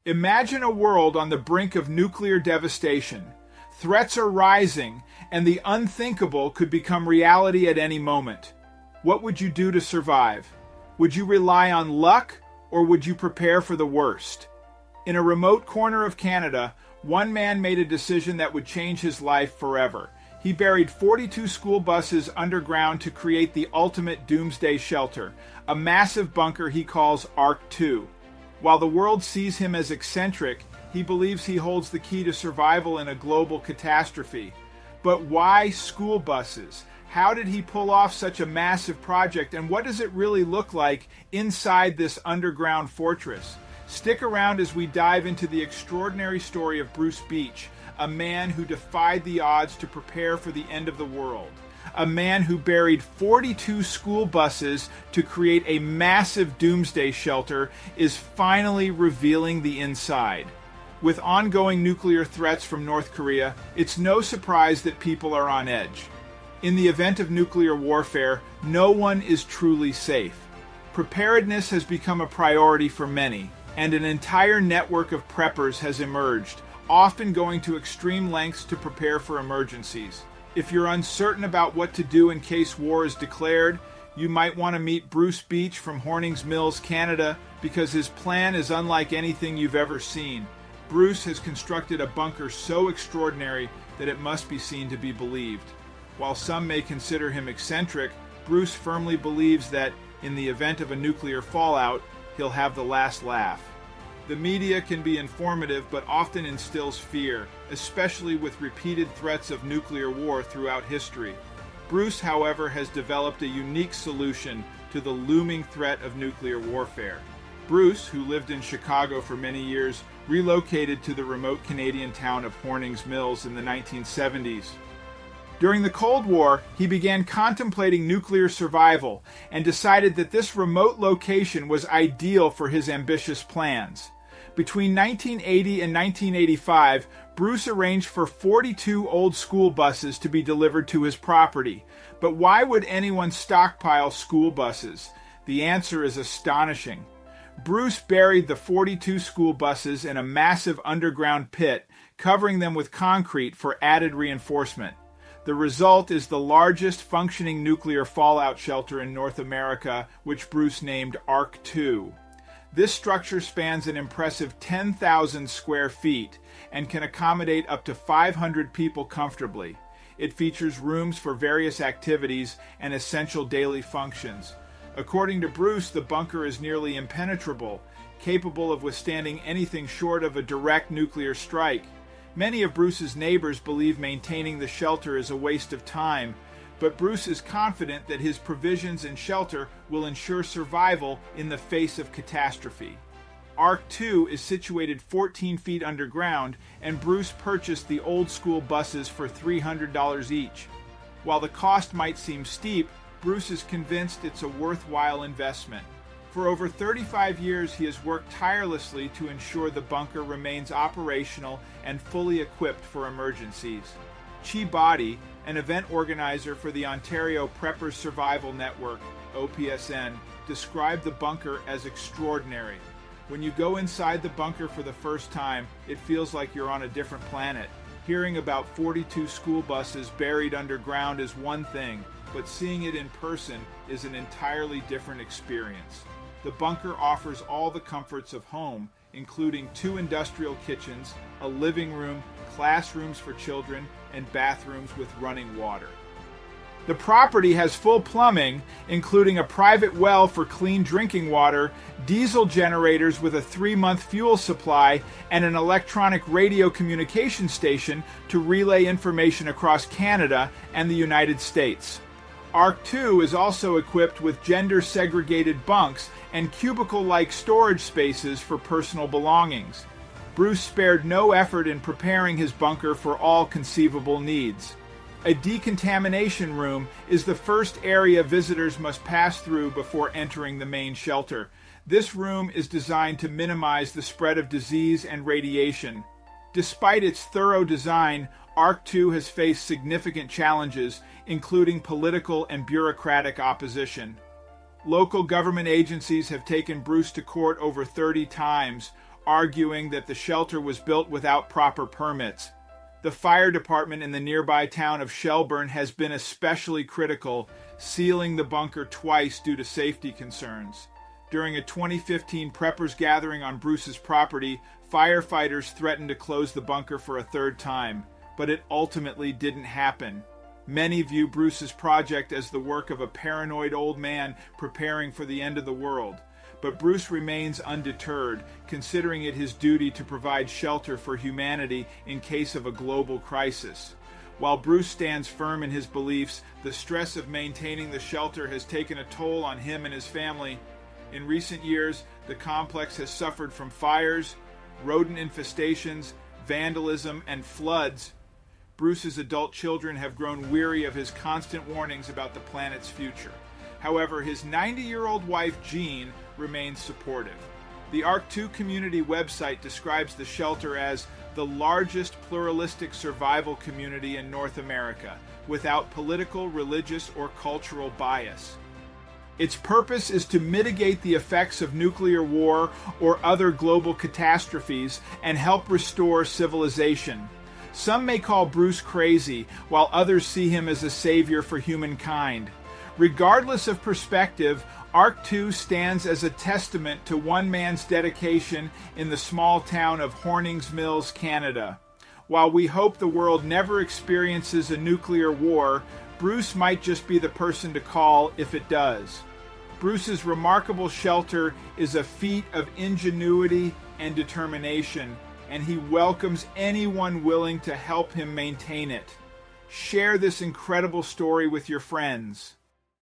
Imagine a world on the brink of nuclear devastation. Threats are rising, and the unthinkable could become reality at any moment. What would you do to survive? Would you rely on luck, or would you prepare for the worst? In a remote corner of Canada, one man made a decision that would change his life forever. He buried 42 school buses underground to create the ultimate Doomsday shelter, a massive bunker he calls Ark 2. While the world sees him as eccentric, he believes he holds the key to survival in a global catastrophe. But why school buses? How did he pull off such a massive project, and what does it really look like inside this underground fortress? Stick around as we dive into the extraordinary story of Bruce Beach, a man who defied the odds to prepare for the end of the world. A man who buried 42 school buses to create a massive doomsday shelter is finally revealing the inside. With ongoing nuclear threats from North Korea, it's no surprise that people are on edge. In the event of nuclear warfare, no one is truly safe. Preparedness has become a priority for many, and an entire network of preppers has emerged, often going to extreme lengths to prepare for emergencies. If you're uncertain about what to do in case war is declared, you might want to meet Bruce Beach from Hornings Mills, Canada, because his plan is unlike anything you've ever seen. Bruce has constructed a bunker so extraordinary that it must be seen to be believed. While some may consider him eccentric, Bruce firmly believes that, in the event of a nuclear fallout, he'll have the last laugh. The media can be informative but often instills fear, especially with repeated threats of nuclear war throughout history. Bruce, however, has developed a unique solution to the looming threat of nuclear warfare. Bruce, who lived in Chicago for many years, relocated to the remote Canadian town of Hornings Mills in the 1970s. During the Cold War, he began contemplating nuclear survival and decided that this remote location was ideal for his ambitious plans. Between 1980 and 1985, Bruce arranged for 42 old school buses to be delivered to his property. But why would anyone stockpile school buses? The answer is astonishing. Bruce buried the 42 school buses in a massive underground pit, covering them with concrete for added reinforcement. The result is the largest functioning nuclear fallout shelter in North America, which Bruce named Ark 2. This structure spans an impressive 10,000 square feet and can accommodate up to 500 people comfortably. It features rooms for various activities and essential daily functions. According to Bruce, the bunker is nearly impenetrable, capable of withstanding anything short of a direct nuclear strike. Many of Bruce's neighbors believe maintaining the shelter is a waste of time, but Bruce is confident that his provisions and shelter will ensure survival in the face of catastrophe. Ark 2 is situated 14 feet underground, and Bruce purchased the old school buses for $300 each. While the cost might seem steep, Bruce is convinced it's a worthwhile investment. For over 35 years, he has worked tirelessly to ensure the bunker remains operational and fully equipped for emergencies. Chi Body, an event organizer for the Ontario Preppers Survival Network, OPSN, described the bunker as extraordinary. When you go inside the bunker for the first time, it feels like you're on a different planet. Hearing about 42 school buses buried underground is one thing, but seeing it in person is an entirely different experience. The bunker offers all the comforts of home, including 2 industrial kitchens, a living room, classrooms for children, and bathrooms with running water. The property has full plumbing, including a private well for clean drinking water, diesel generators with a 3-month fuel supply, and an electronic radio communication station to relay information across Canada and the United States. Ark 2 is also equipped with gender-segregated bunks and cubicle-like storage spaces for personal belongings. Bruce spared no effort in preparing his bunker for all conceivable needs. A decontamination room is the first area visitors must pass through before entering the main shelter. This room is designed to minimize the spread of disease and radiation. Despite its thorough design, Ark 2 has faced significant challenges, including political and bureaucratic opposition. Local government agencies have taken Bruce to court over 30 times, arguing that the shelter was built without proper permits. The fire department in the nearby town of Shelburne has been especially critical, sealing the bunker twice due to safety concerns. During a 2015 preppers gathering on Bruce's property, firefighters threatened to close the bunker for a third time, but it ultimately didn't happen. Many view Bruce's project as the work of a paranoid old man preparing for the end of the world. But Bruce remains undeterred, considering it his duty to provide shelter for humanity in case of a global crisis. While Bruce stands firm in his beliefs, the stress of maintaining the shelter has taken a toll on him and his family. In recent years, the complex has suffered from fires, rodent infestations, vandalism, and floods. Bruce's adult children have grown weary of his constant warnings about the planet's future. However, his 90-year-old wife, Jean, remains supportive. The ARC2 community website describes the shelter as the largest pluralistic survival community in North America, without political, religious, or cultural bias. Its purpose is to mitigate the effects of nuclear war or other global catastrophes and help restore civilization. Some may call Bruce crazy, while others see him as a savior for humankind. Regardless of perspective, ARC2 stands as a testament to one man's dedication in the small town of Hornings Mills, Canada. While we hope the world never experiences a nuclear war, Bruce might just be the person to call if it does. Bruce's remarkable shelter is a feat of ingenuity and determination, and he welcomes anyone willing to help him maintain it. Share this incredible story with your friends.